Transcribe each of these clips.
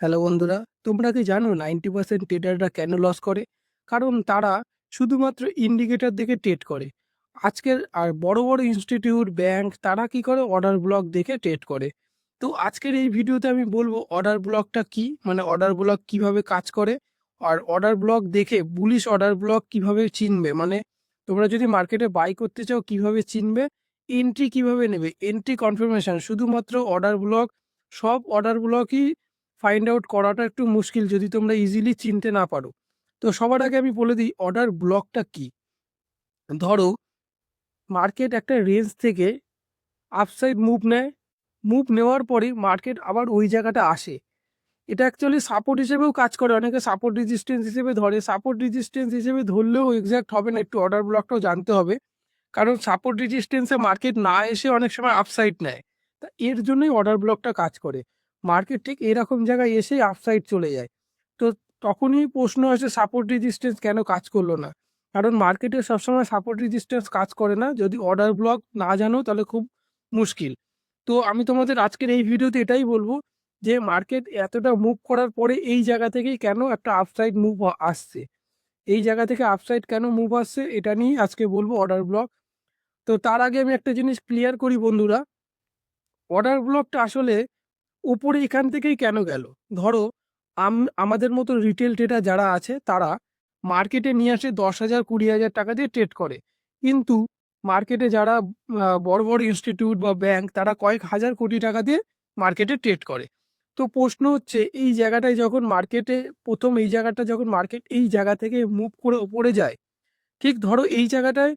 Hello বন্ধুরা, তোমরা কি জানো 90% ট্রেডাররা কেন লস করে? কারণ তারা শুধুমাত্র ইন্ডিকেটর দেখে ট্রেড করে। আজকের আর বড় বড় ইনস্টিটিউট, ব্যাংক তারা কি করে অর্ডার ব্লক দেখে ট্রেড করে। তো আজকের এই ভিডিওতে আমি বলবো অর্ডার ব্লকটা কি, মানে অর্ডার ব্লক কিভাবে কাজ করে, আর অর্ডার ব্লক দেখে বুলিশ অর্ডার ব্লক কিভাবে চিনবে, মানে তোমরা যদি মার্কেটে বাই করতে চাও কিভাবে চিনবে, এন্ট্রি কিভাবে নেবে, এন্ট্রি কনফার্মেশন শুধুমাত্র অর্ডার ব্লক। সব অর্ডার ব্লকই ফাইন্ড আউট করাটা একটু মুশকিল যদি তোমরা ইজিলি চিনতে না পারো। তো সবার আগে আমি বলে দিই অর্ডার ব্লকটা কি। ধরো মার্কেট একটা রেঞ্জ থেকে আপসাইড মুভ নেয়, মুভ নেওয়ার পরেই মার্কেট আবার ওই জায়গাটা আসে। এটা অ্যাকচুয়ালি সাপোর্ট হিসেবেও কাজ করে, অনেকে সাপোর্ট রেজিস্ট্যান্স হিসেবে ধরে। সাপোর্ট রেজিস্ট্যান্স হিসেবে ধরলেও এক্স্যাক্ট হবে না, একটু অর্ডার ব্লকটাও জানতে হবে। কারণ সাপোর্ট রেজিস্ট্যান্সে মার্কেট না এসে অনেক সময় আপসাইড নেয়, তা এর জন্যই অর্ডার ব্লকটা কাজ করে। মার্কেট ঠিক এরকম জায়গায় এসেই আপসাইড চলে যায়। তো তখনই প্রশ্ন আসে সাপোর্ট রেজিস্ট্যান্স কেন কাজ করলো না। কারণ মার্কেটে সবসময় সাপোর্ট রেজিস্ট্যান্স কাজ করে না, যদি অর্ডার ব্লক না জানো তাহলে খুব মুশকিল। তো আমি তোমাদের আজকের এই ভিডিওতে এটাই বলবো যে মার্কেট এতটা মুভ করার পরে এই জায়গা থেকেই কেন একটা আপসাইড মুভ আসছে, এই জায়গা থেকে আপসাইড কেন মুভ আসছে এটা নিয়েই আজকে বলবো অর্ডার ব্লক। তো তার আগে আমি একটা জিনিস ক্লিয়ার করি বন্ধুরা, অর্ডার ব্লকটা আসলে উপরে এখান থেকেই কেন গেল। ধরো আমাদের মতো রিটেল ট্রেডার যারা আছে তারা মার্কেটে নিয়ে আসে 10,000 20,000 টাকা দিয়ে ট্রেড করে, কিন্তু মার্কেটে যারা বড় বড় ইনস্টিটিউট বা ব্যাংক তারা কয়েক হাজার কোটি টাকা দিয়ে মার্কেটে ট্রেড করে। তো প্রশ্ন হচ্ছে এই জায়গাটায় যখন মার্কেটে প্রথম এই জায়গাটা যখন মার্কেট এই জায়গা থেকে মুভ করে ওপরে যায়, ঠিক ধরো এই জায়গাটায়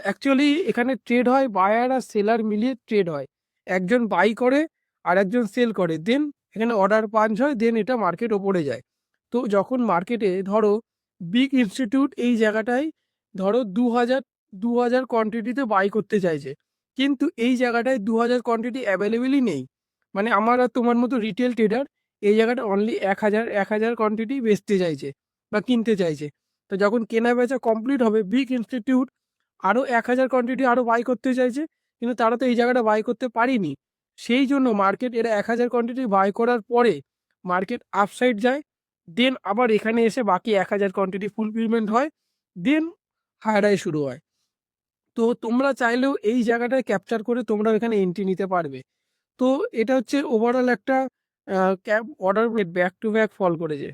অ্যাকচুয়ালি এখানে ট্রেড হয় বায়ার আর সেলার মিলিয়ে ট্রেড হয়। একজন বাই করে আর একজন সেল করে, দেন এখানে অর্ডার পাঞ্চ হয়, দেন এটা মার্কেট ওপরে যায়। তো যখন মার্কেটে ধরো বিগ ইনস্টিটিউট এই জায়গাটায় ধরো 2,000 কোয়ান্টিটিতে বাই করতে চাইছে, কিন্তু এই জায়গাটায় 2,000 কোয়ান্টিটি অ্যাভেলেবেলই নেই। মানে আমার আর তোমার মতো রিটেল ট্রেডার এই জায়গাটা অনলি 1,000 কোয়ান্টিটি বেচতে চাইছে বা কিনতে চাইছে। তো যখন কেনা বেচা কমপ্লিট হবে বিগ ইনস্টিটিউট আরও 1,000 কোয়ান্টিটি আরও বাই করতে চাইছে, কিন্তু তারা তো এই জায়গাটা বাই করতে পারিনি। সেই জন্য মার্কেট এরা 1,000 কোয়ান্টিটি বাই করার পরে মার্কেট আপসাইড যায়, দেন আবার এখানে এসে বাকি 1,000 কোয়ান্টিটি ফুলফিলমেন্ট হয়, দেন হায়ার হাই শুরু হয়। তো তোমরা চাইলেও এই জায়গাটায় ক্যাপচার করে তোমরা এখানে এন্ট্রি নিতে পারবে। তো এটা হচ্ছে ওভারঅল একটা cap order back to back fall করেছে।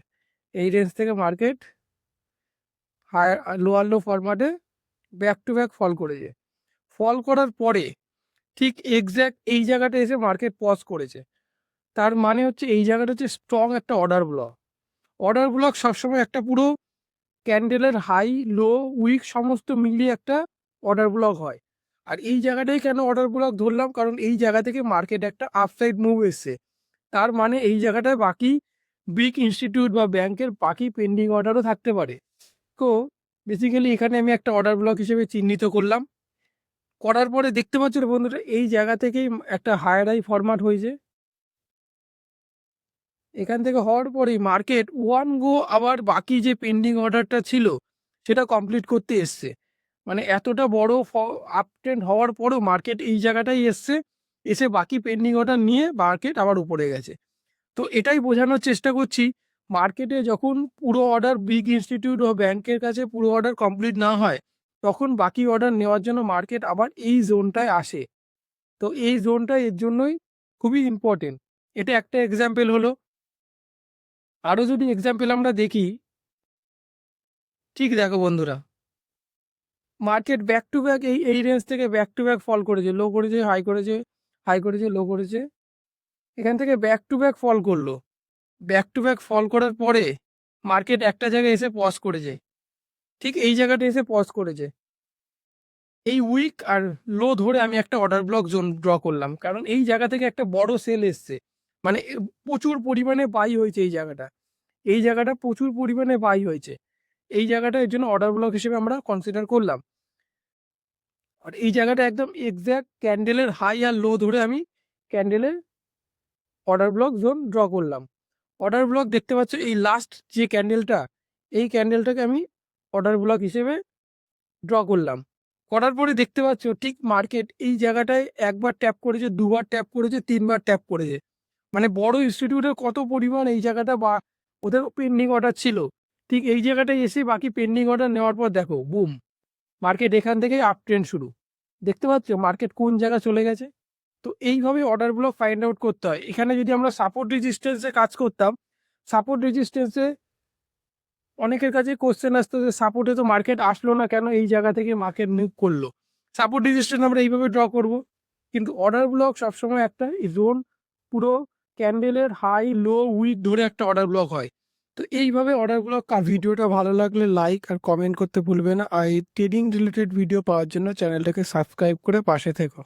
এই রেঞ্জ থেকে মার্কেট হায়ার লোয়ার লো ফরম্যাটে ব্যাক টু ব্যাক ফল করেছে। ফল করার পরে ঠিক এক্স্যাক্ট এই জায়গাটা এসে মার্কেট পজ করেছে। তার মানে হচ্ছে এই জায়গাটা হচ্ছে স্ট্রং একটা অর্ডার ব্লক। অর্ডার ব্লক সবসময় একটা পুরো ক্যান্ডেলের হাই লো উইক সমস্ত মিলিয়ে একটা অর্ডার ব্লক হয়। আর এই জায়গাটাই কেন অর্ডার ব্লক ধরলাম, কারণ এই জায়গা থেকে মার্কেট একটা আপসাইড মুভ এসছে। তার মানে এই জায়গাটায় বাকি বিগ ইনস্টিটিউট বা ব্যাংকের বাকি পেন্ডিং অর্ডারও থাকতে পারে। তো বেসিক্যালি এখানে আমি একটা অর্ডার ব্লক হিসেবে চিহ্নিত করলাম। করার পরে দেখতে পাচ্ছ রে বন্ধুরা এই জায়গা থেকেই একটা হায়ার হাই ফরম্যাট হয়েছে। এখান থেকে হওয়ার পরেই মার্কেট ওয়ান গো আবার বাকি যে পেন্ডিং অর্ডারটা ছিল সেটা কমপ্লিট করতে এসছে। মানে এতটা বড় আপ ট্রেন্ড হওয়ার পরেও মার্কেট এই জায়গাটাই এসছে, এসে বাকি পেন্ডিং অর্ডার নিয়ে মার্কেট আবার উপরে গেছে। তো এটাই বোঝানোর চেষ্টা করছি, মার্কেটে যখন পুরো অর্ডার বিগ ইনস্টিটিউট ও ব্যাংকের কাছে পুরো অর্ডার কমপ্লিট না হয় তখন বাকি অর্ডার নেওয়ার জন্য মার্কেট আবার এই জোনটায় আসে। তো এই জোনটা এর জন্যই খুবই ইম্পর্টেন্ট। এটা একটা এক্সাম্পল হলো। আরও যদি এক্সাম্পল আমরা দেখি, ঠিক দেখো বন্ধুরা, মার্কেট ব্যাক টু ব্যাক এই রেঞ্জ থেকে ব্যাক টু ব্যাক ফল করেছে, লো করেছে, হাই করেছে, হাই করেছে, লো করেছে, এখান থেকে ব্যাক টু ব্যাক ফল করলো। ব্যাক টু ব্যাক ফল করার পরে মার্কেট একটা জায়গায় এসে পজ করেছে, ঠিক এই জায়গাটা এসে পজ করেছে। এই উইক আর লো ধরে আমি একটা অর্ডার ব্লক জোন ড্র করলাম, কারণ এই জায়গা থেকে একটা বড় সেল এসছে। মানে প্রচুর পরিমাণে বাই হয়েছে এই জায়গাটা, এই জায়গাটা প্রচুর পরিমাণে বাই হয়েছে। এই জায়গাটা এর জন্য অর্ডার ব্লক হিসেবে আমরা কনসিডার করলাম। আর এই জায়গাটা একদম এক্স্যাক্ট ক্যান্ডেলের হাই আর লো ধরে আমি ক্যান্ডেলের অর্ডার ব্লক জোন ড্র করলাম। অর্ডার ব্লক দেখতে পাচ্ছ এই লাস্ট যে ক্যান্ডেলটা, এই ক্যান্ডেলটাকে আমি অর্ডার ব্লক হিসেবে ড্র করলাম। করার পরে দেখতে পাচ্ছ ঠিক মার্কেট এই জায়গাটায় একবার ট্যাপ করেছে, দুবার ট্যাপ করেছে, তিনবার ট্যাপ করেছে। মানে বড় ইনস্টিটিউটের কত পরিমাণ এই জায়গাটা বা ওদের পেন্ডিং অর্ডার ছিল, ঠিক এই জায়গাটায় এসে বাকি পেন্ডিং অর্ডার নেওয়ার পর দেখো বুম, মার্কেট এখান থেকেই আপ ট্রেন্ড শুরু। দেখতে পাচ্ছ মার্কেট কোন জায়গায় চলে গেছে। তো এইভাবে অর্ডার ব্লক ফাইন্ড আউট করতে হয়। এখানে যদি আমরা সাপোর্ট রেজিস্ট্যান্সে কাজ করতাম, সাপোর্ট রেজিস্ট্যান্সে অনেকের কাছে কোশ্চেন আসতো যে সাপোর্টে তো মার্কেট আসলো না কেন, এই জায়গা থেকে মার্কেট মুভ করলো। সাপোর্ট রেজিস্ট্যান্স আমরা এইভাবে ড্র করব, কিন্তু অর্ডার ব্লক সবসময় একটা জোন, পুরো ক্যান্ডেলের হাই লো উইক ধরে একটা অর্ডার ব্লক হয়। তো এইভাবে অর্ডার ব্লক। ভিডিওটা ভালো লাগলে লাইক আর কমেন্ট করতে ভুলবে না। আর এই ট্রেডিং রিলেটেড ভিডিও পাওয়ার জন্য চ্যানেলটাকে সাবস্ক্রাইব করে পাশে থেকো।